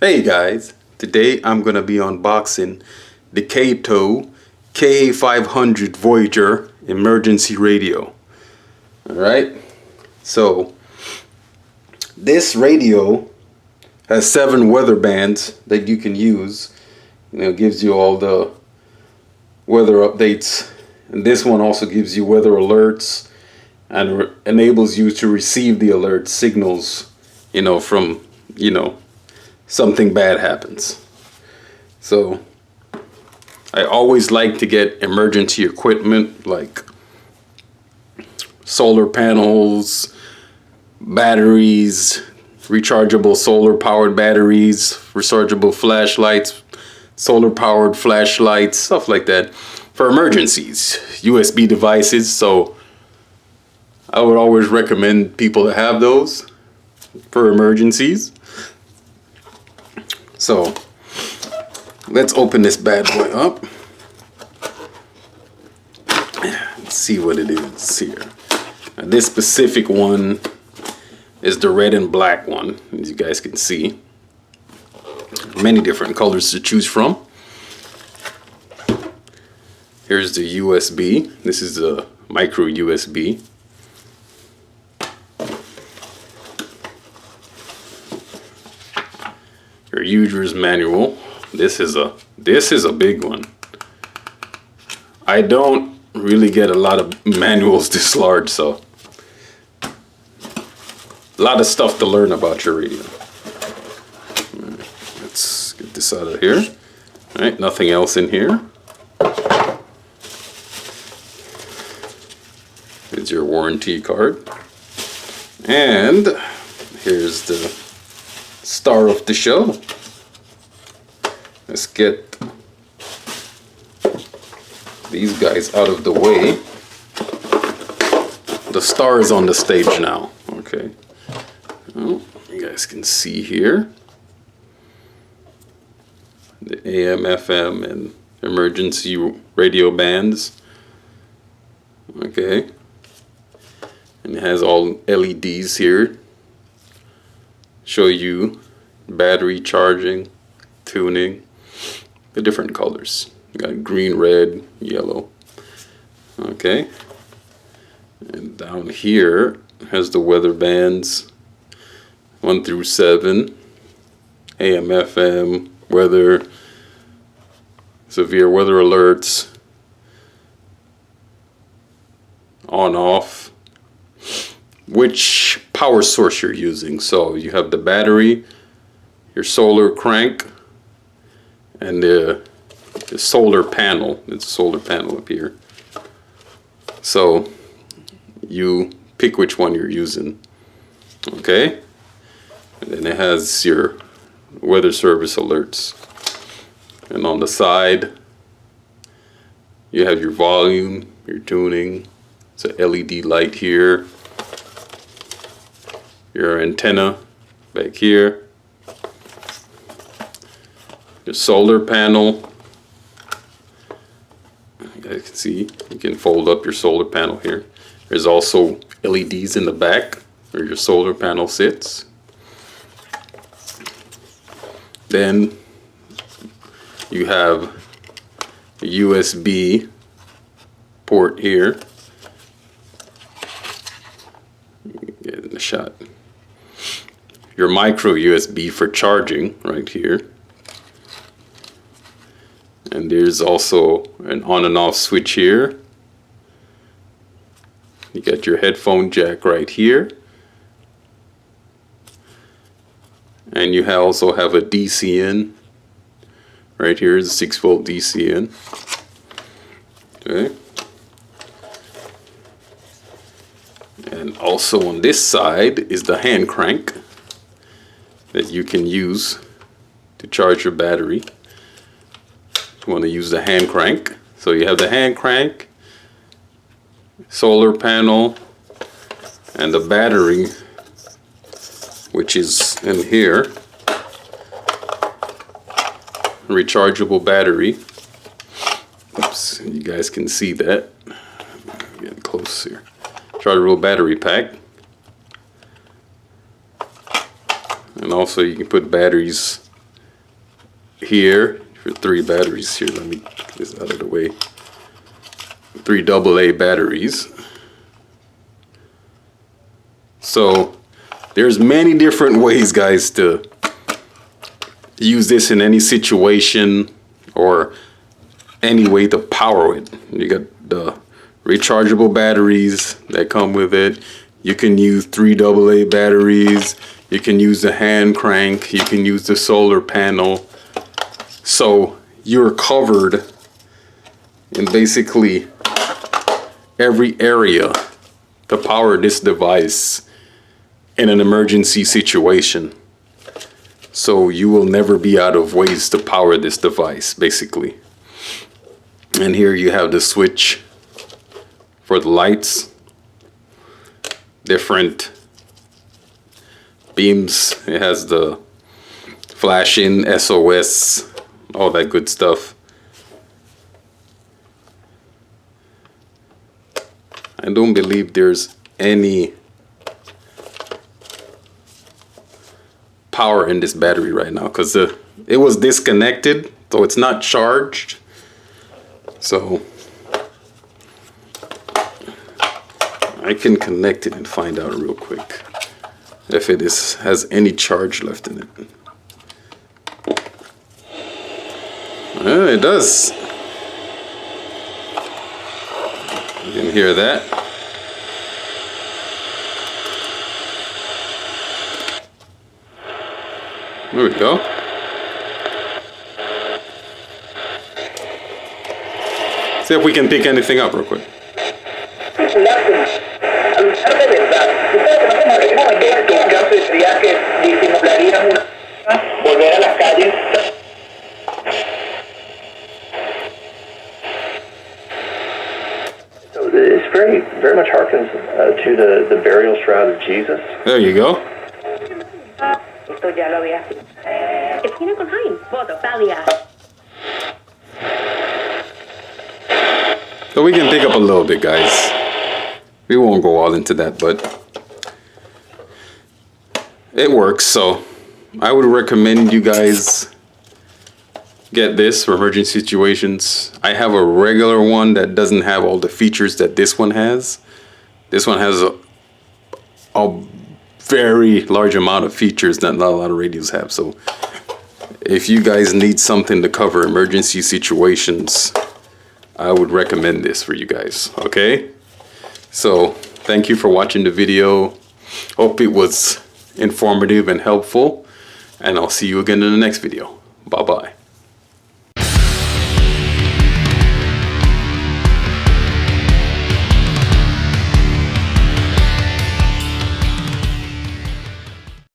Hey guys, today I'm going to be unboxing the Kaito KA500 Voyager emergency radio. Alright, so this radio has 7 weather bands that you can use. It gives you all the weather updates, and this one also gives you weather alerts and enables you to receive the alert signals, from, something bad happens. So I always like to get emergency equipment like solar panels, batteries, rechargeable solar powered batteries, rechargeable flashlights, solar powered flashlights, stuff like that for emergencies, USB devices. So I would always recommend people to have those for emergencies. So let's open this bad boy up. Let's see what it is here. Now, this specific one is the red and black one, as you guys can see. Many different colors to choose from. Here's the USB. This is a micro USB. Your user's manual. This is a big one. I don't really get a lot of manuals this large, so a lot of stuff to learn about your radio. Let's get this out of here. All right, nothing else in here. Here's your warranty card. And here's the star of the show. Let's get these guys out of the way. The star is on the stage now. Okay. Well, you guys can see here the AM, FM, and emergency radio bands. Okay. And it has all LEDs here. Show you battery charging, tuning, the different colors. You got green, red, yellow. Okay. And down here has the weather bands 1 through 7, AM, FM, weather, severe weather alerts, on, off, which power source you're using. So you have the battery, your solar crank, and the solar panel. It's a solar panel up here. So you pick which one you're using. Okay? And then it has your weather service alerts. And on the side, you have your volume, your tuning. It's a LED light here. Your antenna back here. Your solar panel. You guys can see, you can fold up your solar panel here. There's also LEDs in the back where your solar panel sits. Then you have a USB port here. Get in the shot. Your micro USB for charging right here. And there's also an on and off switch here. You got your headphone jack right here. And you also have a DC in. Right here is a 6-volt DC in. Okay. And also on this side is the hand crank that you can use to charge your battery. You want to use the hand crank. So you have the hand crank, solar panel, and the battery, which is in here. Rechargeable battery. Oops, you guys can see that. Get close here. Rechargeable battery pack. And also you can put batteries here for 3 batteries here. Let me get this out of the way. 3 AA batteries. So there's many different ways, guys, to use this in any situation or any way to power it. You got the rechargeable batteries that come with it. You can use 3 AA batteries. You can use the hand crank. You can use the solar panel. So you're covered in basically every area to power this device in an emergency situation. So you will never be out of ways to power this device, basically. And here you have the switch for the lights, different beams. It has the flashing, SOS, all that good stuff. I don't believe there's any power in this battery right now because it was disconnected, so it's not charged. So I can connect it and find out real quick if it has any charge left in it. It does. You can hear that. There we go. See if we can pick anything up real quick. It's very much harkens to the burial shroud of Jesus. There you go. So we can pick up a little bit, guys. We won't go all into that, but it works. So I would recommend you guys get this for emergency situations. I have a regular one that doesn't have all the features that this one has. This one has a very large amount of features that not a lot of radios have. So if you guys need something to cover emergency situations, I would recommend this for you guys, okay? So thank you for watching the video. Hope it was informative and helpful, and I'll see you again in the next video. Bye-bye.